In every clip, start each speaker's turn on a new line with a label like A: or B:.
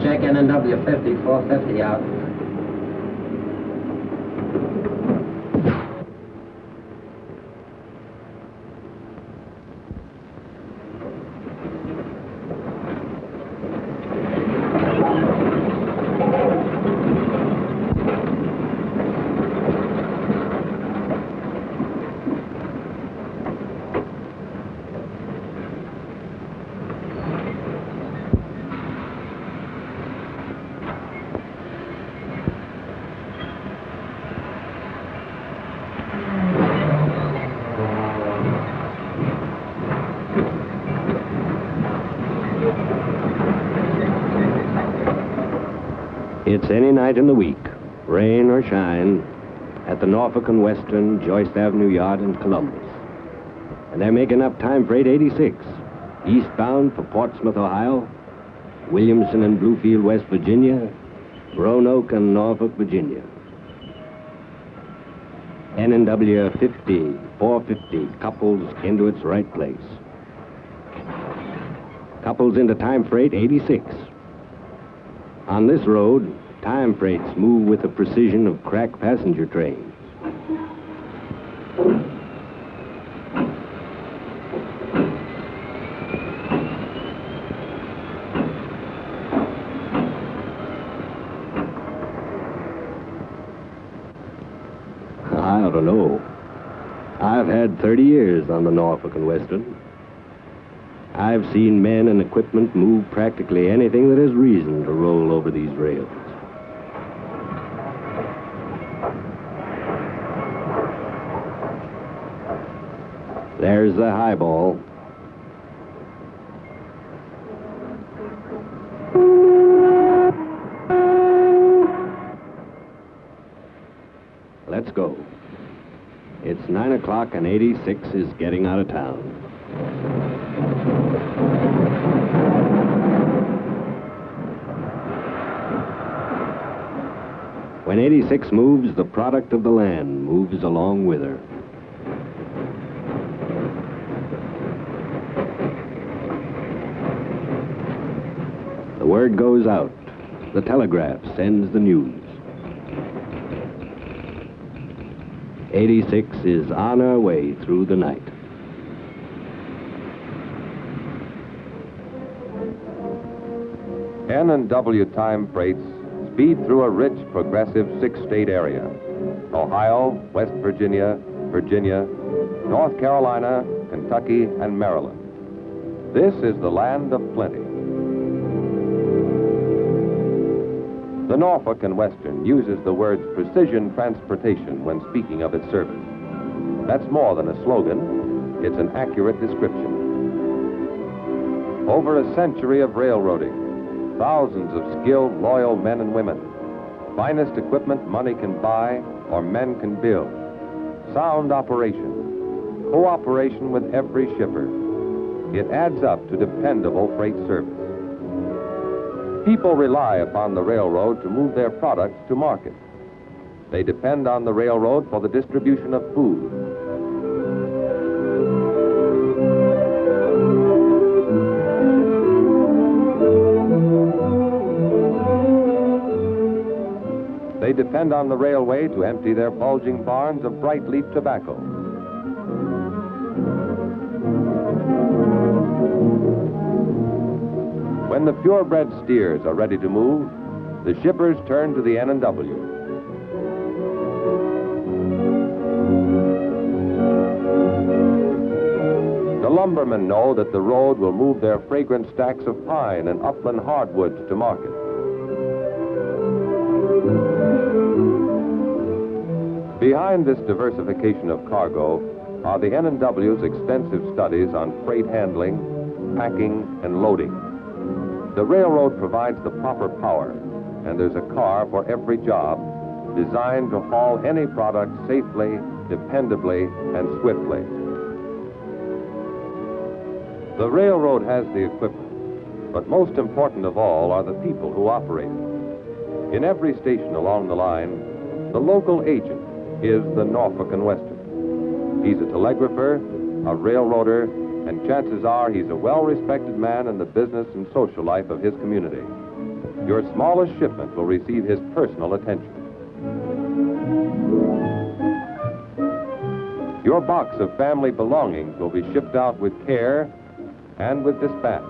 A: Check NW 50, 450 out.
B: It's any night in the week, rain or shine, at the Norfolk and Western Joyce Avenue Yard in Columbus. And they're making up time freight 86, eastbound for Portsmouth, Ohio, Williamson and Bluefield, West Virginia, Roanoke and Norfolk, Virginia. NW 50, 450 couples into its right place. Couples into time freight 86. On this road, time freights move with the precision of crack passenger trains. I don't know. I've had 30 years on the Norfolk and Western. I've seen men and equipment move practically anything that has reason to roll over these rails. There's the highball. Let's go. It's 9 o'clock and 86 is getting out of town. When 86 moves, the product of the land moves along with her. The word goes out. The telegraph sends the news. 86 is on her way through the night.
C: N&W time freights speed through a rich, progressive six-state area. Ohio, West Virginia, Virginia, North Carolina, Kentucky, and Maryland. This is the land of plenty. The Norfolk and Western uses the words precision transportation when speaking of its service. That's more than a slogan, it's an accurate description. Over a century of railroading, thousands of skilled, loyal men and women, finest equipment money can buy or men can build, sound operation, cooperation with every shipper. It adds up to dependable freight service. People rely upon the railroad to move their products to market. They depend on the railroad for the distribution of food. They depend on the railway to empty their bulging barns of bright leaf tobacco. When the purebred steers are ready to move, the shippers turn to the N&W. The lumbermen know that the road will move their fragrant stacks of pine and upland hardwoods to market. Behind this diversification of cargo are the N&W's extensive studies on freight handling, packing, and loading. The railroad provides the proper power, and there's a car for every job designed to haul any product safely, dependably, and swiftly. The railroad has the equipment, but most important of all are the people who operate it. In every station along the line, the local agent is the Norfolk and Western. He's a telegrapher, a railroader, and chances are he's a well-respected man in the business and social life of his community. your smallest shipment will receive his personal attention. Your box of family belongings will be shipped out with care and with dispatch.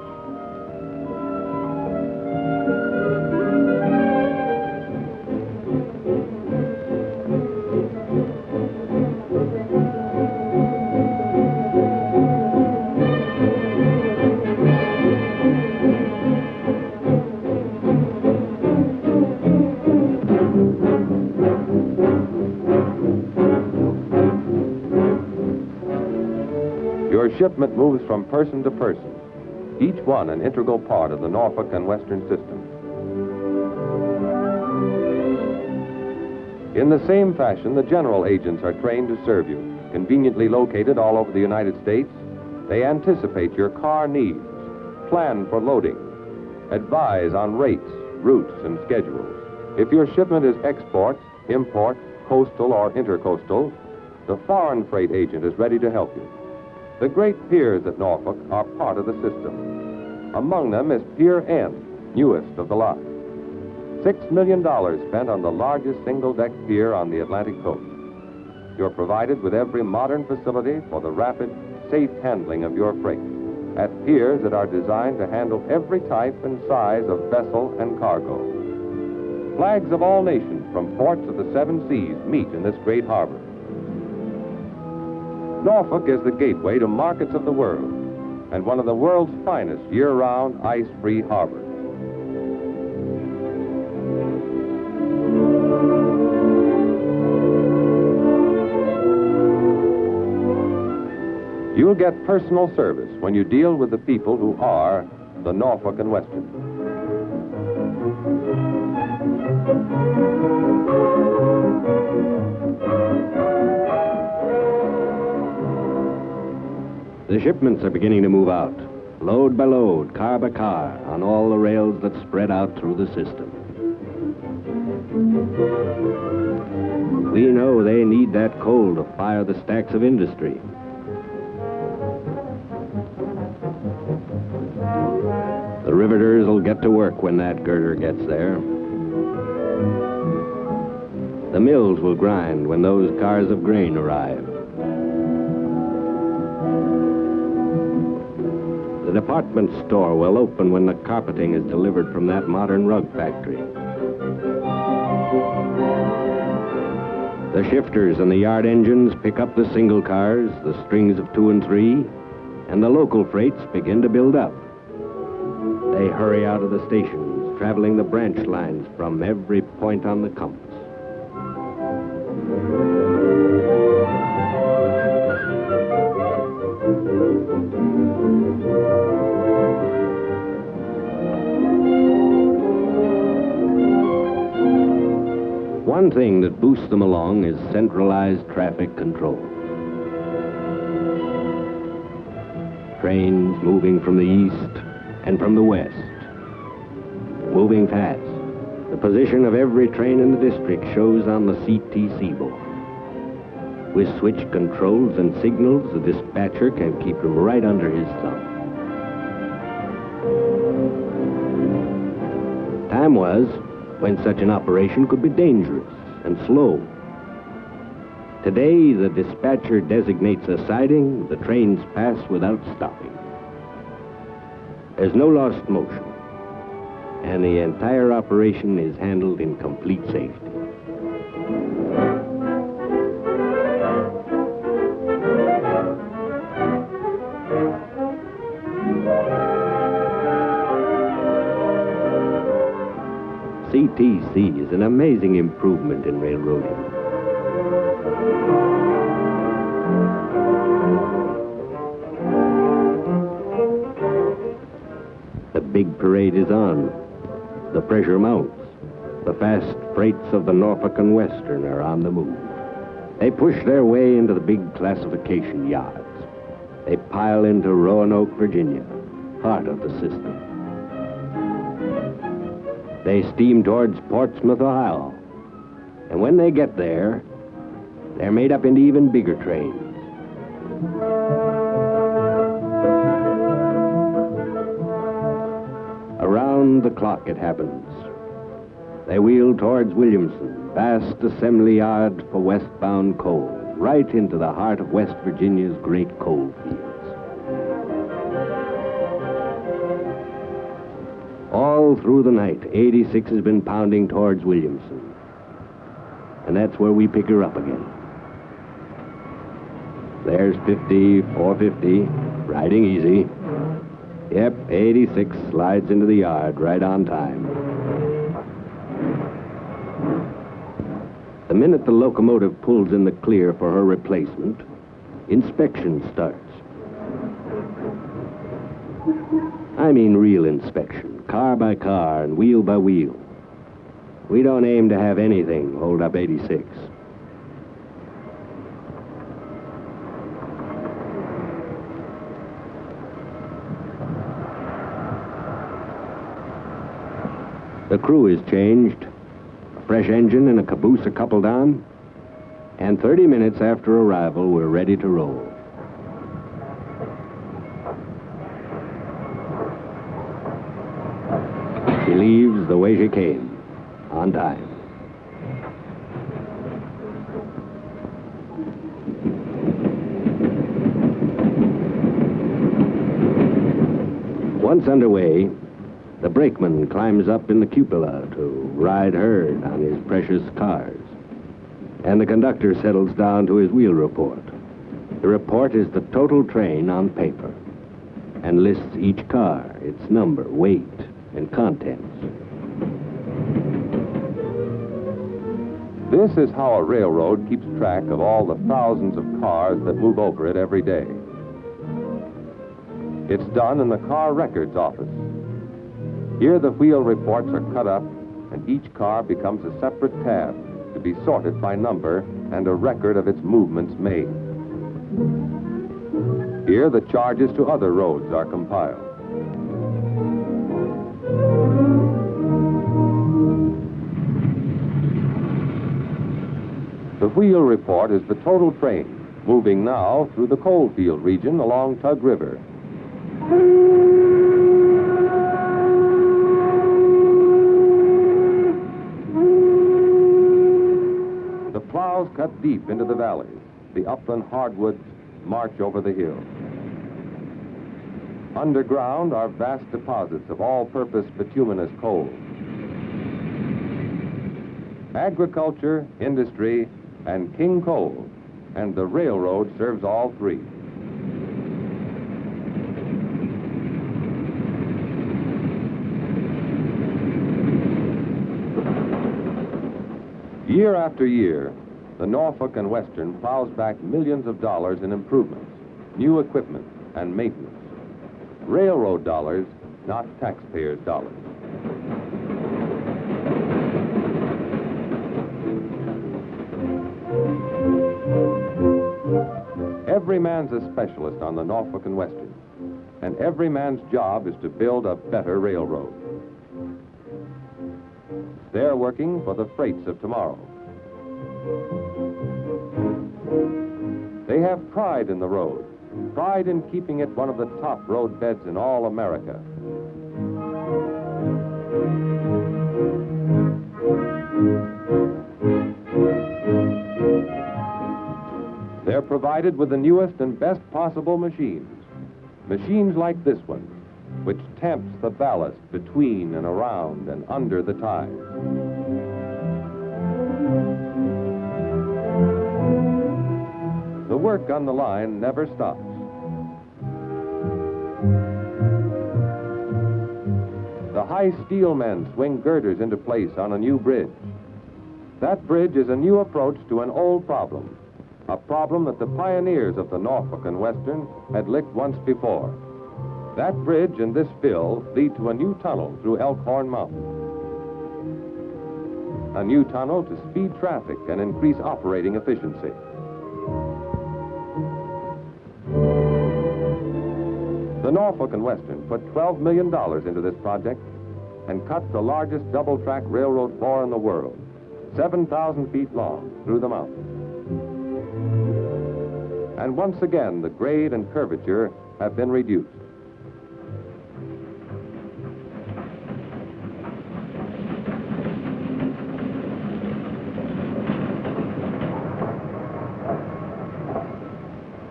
C: Your shipment moves from person to person, each one an integral part of the Norfolk and Western system. In the same fashion, the general agents are trained to serve you. Conveniently located all over the United States, they anticipate your car needs, plan for loading, advise on rates, routes, and schedules. If your shipment is export, import, coastal, or intercoastal, the foreign freight agent is ready to help you. The great piers at Norfolk are part of the system. Among them is Pier N, newest of the lot. $6 million spent on the largest single-deck pier on the Atlantic coast. You're provided with every modern facility for the rapid, safe handling of your freight at piers that are designed to handle every type and size of vessel and cargo. Flags of all nations from ports of the seven seas meet in this great harbor. Norfolk is the gateway to markets of the world and one of the world's finest year-round ice-free harbors. You'll get personal service when you deal with the people who are the Norfolk and Western.
B: The shipments are beginning to move out, load by load, car by car, on all the rails that spread out through the system. We know they need that coal to fire the stacks of industry. The riveters will get to work when that girder gets there. The mills will grind when those cars of grain arrive. The department store will open when the carpeting is delivered from that modern rug factory. The shifters and the yard engines pick up the single cars, the strings of 2 and 3, and the local freights begin to build up. They hurry out of the stations, traveling the branch lines from every point on the compass. One thing that boosts them along is centralized traffic control. Trains moving from the east and from the west, moving fast. The position of every train in the district shows on the CTC board. With switch controls and signals, the dispatcher can keep them right under his thumb. Time was when such an operation could be dangerous and slow. Today, the dispatcher designates a siding, the trains pass without stopping. There's no lost motion, and the entire operation is handled in complete safety. CTC is an amazing improvement in railroading. The big parade is on. The pressure mounts. The fast freights of the Norfolk and Western are on the move. They push their way into the big classification yards. They pile into Roanoke, Virginia, heart of the system. They steam towards Portsmouth, Ohio. And when they get there, they're made up into even bigger trains. Around the clock it happens. They wheeled towards Williamson, vast assembly yard for westbound coal, right into the heart of West Virginia's great coal fields. All through the night, 86 has been pounding towards Williamson. And that's where we pick her up again. There's 50, 450, riding easy. Yep, 86 slides into the yard right on time. The minute the locomotive pulls in the clear for her replacement, inspection starts. I mean real inspection, car by car and wheel by wheel. We don't aim to have anything hold up 86. The crew is changed. A fresh engine and a caboose are coupled on. And 30 minutes after arrival, we're ready to roll. She leaves the way she came, on time. Once underway, the brakeman climbs up in the cupola to ride herd on his precious cars. And the conductor settles down to his wheel report. The report is the total train on paper and lists each car, its number, weight, and contents.
C: This is how a railroad keeps track of all the thousands of cars that move over it every day. It's done in the car records office. Here the wheel reports are cut up, and each car becomes a separate tab to be sorted by number and a record of its movements made. Here the charges to other roads are compiled. The wheel report is the total train, moving now through the coalfield region along Tug River. The plows cut deep into the valleys. The upland hardwoods march over the hills. Underground are vast deposits of all-purpose bituminous coal. Agriculture, industry, and king coal, and the railroad serves all three. Year after year, the Norfolk and Western plows back millions of dollars in improvements, new equipment, and maintenance. Railroad dollars, not taxpayers' dollars. Every man's a specialist on the Norfolk and Western, and every man's job is to build a better railroad. They're working for the freights of tomorrow. They have pride in the road, pride in keeping it one of the top road beds in all America. They're provided with the newest and best possible machines. Machines like this one, which tamps the ballast between and around and under the ties. The work on the line never stops. The high steel men swing girders into place on a new bridge. That bridge is a new approach to an old problem, a problem that the pioneers of the Norfolk and Western had licked once before. That bridge and this fill lead to a new tunnel through Elkhorn Mountain. A new tunnel to speed traffic and increase operating efficiency. The Norfolk and Western put $12 million into this project and cut the largest double-track railroad floor in the world, 7,000 feet long, through the mountain. And once again, the grade and curvature have been reduced.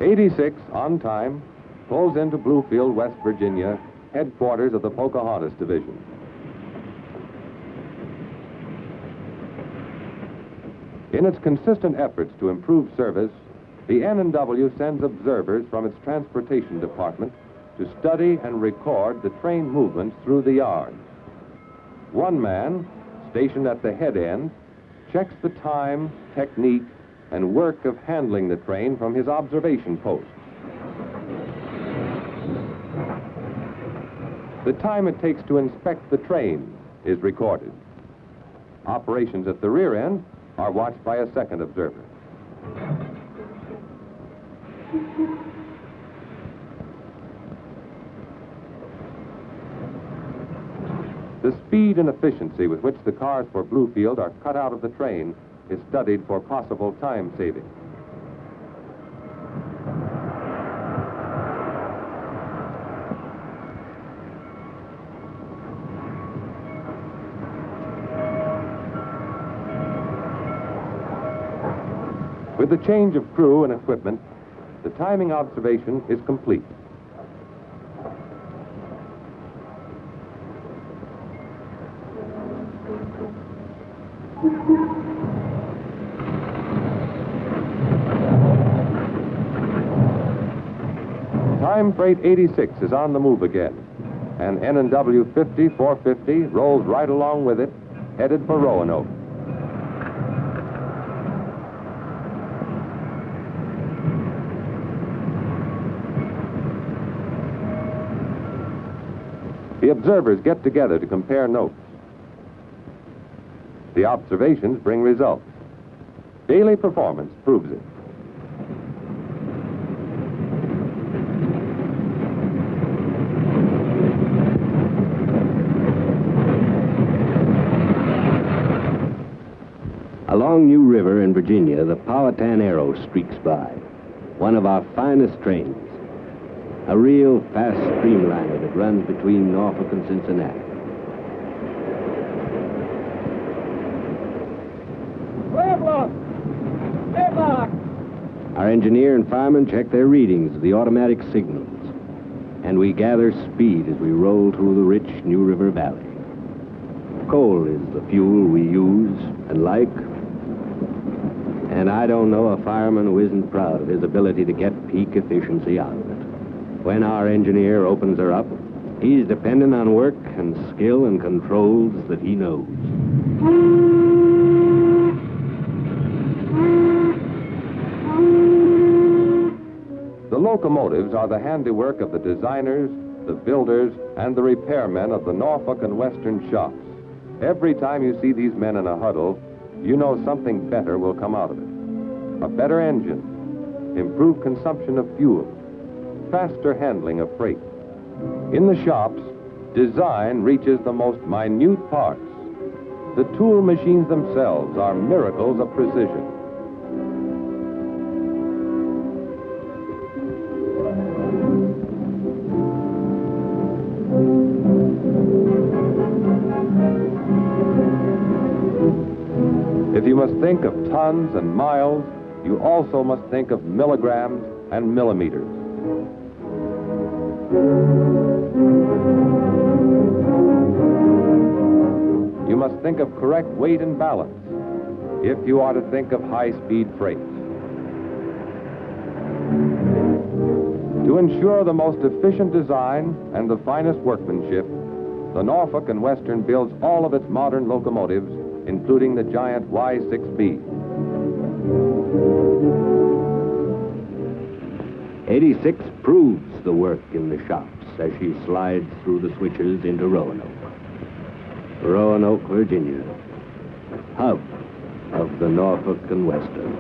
C: 86, on time, pulls into Bluefield, West Virginia, headquarters of the Pocahontas Division. In its consistent efforts to improve service, the N&W sends observers from its transportation department to study and record the train movements through the yards. One man, stationed at the head end, checks the time, technique, and work of handling the train from his observation post. The time it takes to inspect the train is recorded. Operations at the rear end are watched by a second observer. The speed and efficiency with which the cars for Bluefield are cut out of the train is studied for possible time saving. With the change of crew and equipment, the timing observation is complete. Time Freight 86 is on the move again, and N&W 5450 rolls right along with it, headed for Roanoke. The observers get together to compare notes. The observations bring results. Daily performance proves it.
B: Along New River in Virginia, the Powhatan Arrow streaks by, one of our finest trains. A real fast streamliner that runs between Norfolk and Cincinnati. Our engineer and fireman check their readings of the automatic signals, and we gather speed as we roll through the rich New River Valley. Coal is the fuel we use and like, and I don't know a fireman who isn't proud of his ability to get peak efficiency out of it. When our engineer opens her up, he's dependent on work and skill and controls that he knows.
C: The locomotives are the handiwork of the designers, the builders, and the repairmen of the Norfolk and Western shops. Every time you see these men in a huddle, you know something better will come out of it. A better engine, improved consumption of fuel, faster handling of freight. In the shops, design reaches the most minute parts. The tool machines themselves are miracles of precision. If you must think of tons and miles, you also must think of milligrams and millimeters. You must think of correct weight and balance if you are to think of high-speed freight. To ensure the most efficient design and the finest workmanship, the Norfolk and Western builds all of its modern locomotives, including the giant Y6B.
B: 86 proves the work in the shops as she slides through the switches into Roanoke. Roanoke, Virginia, hub of the Norfolk and Western.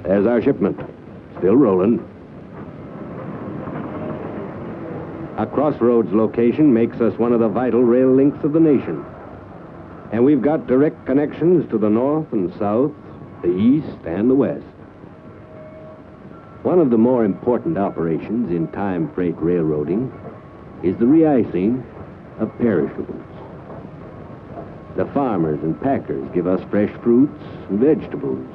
B: There's our shipment, still rolling. A crossroads location makes us one of the vital rail links of the nation. And we've got direct connections to the north and south, the east and the west. One of the more important operations in time freight railroading is the re-icing of perishables. The farmers and packers give us fresh fruits and vegetables.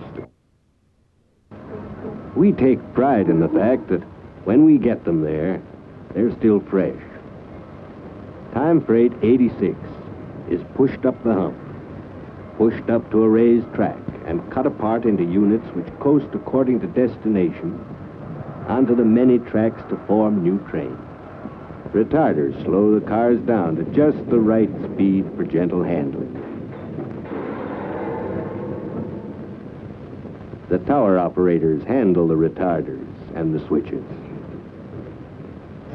B: We take pride in the fact that when we get them there, they're still fresh. Time Freight 86 is pushed up the hump, pushed up to a raised track, and cut apart into units which coast according to destination onto the many tracks to form new trains. Retarders slow the cars down to just the right speed for gentle handling. The tower operators handle the retarders and the switches.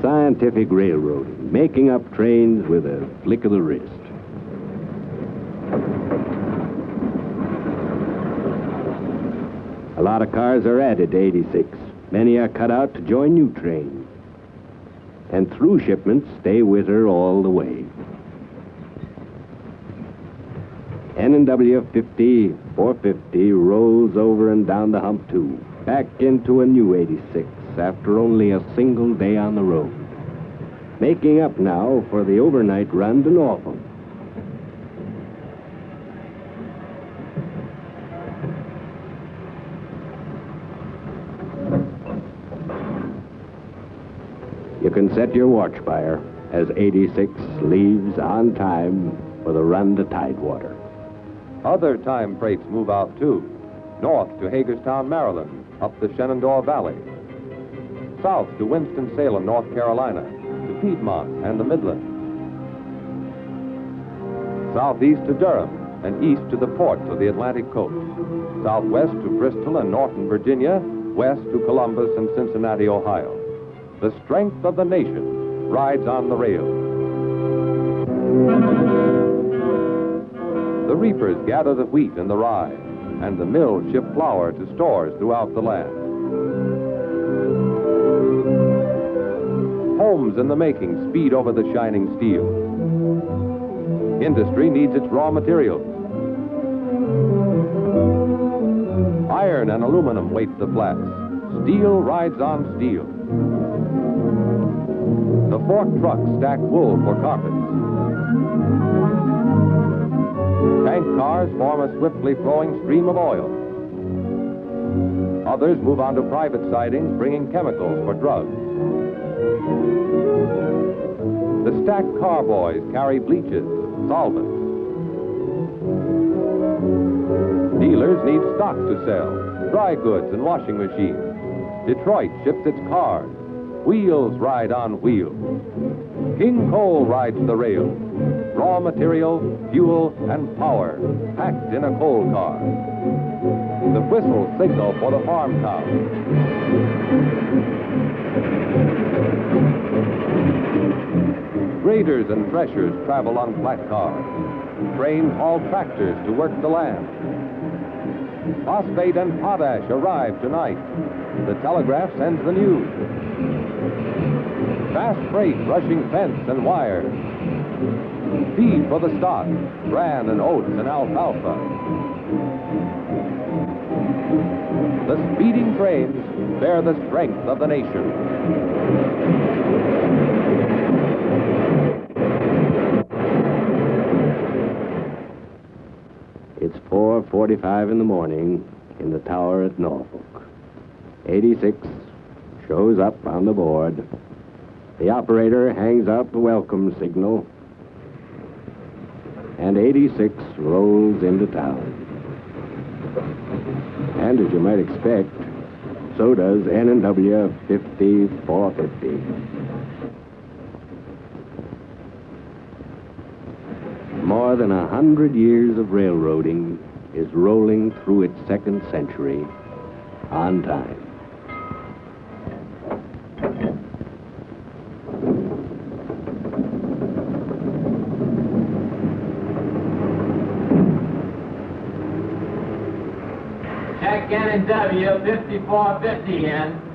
B: Scientific railroading, making up trains with a flick of the wrist. A lot of cars are added to 86. Many are cut out to join new trains. And through shipments stay with her all the way. N&W 5450 rolls over and down the hump too, back into a new 86 after only a single day on the road, making up now for the overnight run to Norfolk. You can set your watch by her as 86 leaves on time for the run to Tidewater.
C: Other time freights move out, too. North to Hagerstown, Maryland, up the Shenandoah Valley. South to Winston-Salem, North Carolina, to Piedmont and the Midlands. Southeast to Durham, and east to the ports of the Atlantic coast. Southwest to Bristol and Norton, Virginia, west to Columbus and Cincinnati, Ohio. The strength of the nation rides on the rail. The reapers gather the wheat and the rye, and the mills ship flour to stores throughout the land. Homes in the making speed over the shining steel. Industry needs its raw materials. Iron and aluminum wait the flats. Steel rides on steel. The fork trucks stack wool for carpets. Tank cars form a swiftly flowing stream of oil. Others move on to private sidings, bringing chemicals for drugs. The stacked carboys carry bleaches, solvents. Dealers need stock to sell, dry goods and washing machines. Detroit ships its cars. Wheels ride on wheels. King Coal rides the rail. Raw material, fuel, and power packed in a coal car. The whistle signal for the farm cow. Graders and threshers travel on flat cars. Trains haul tractors to work the land. Phosphate and potash arrive tonight. The telegraph sends the news. Fast freight rushing fence and wire. Feed for the stock, bran and oats and alfalfa. The speeding trains bear the strength of the nation.
B: It's 4:45 in the morning in the tower at Norfolk. 86 shows up on the board. The operator hangs out the welcome signal, and 86 rolls into town. And as you might expect, so does N&W 5450. More than 100 years of railroading is rolling through its second century on time.
A: Check N&W 5450 in.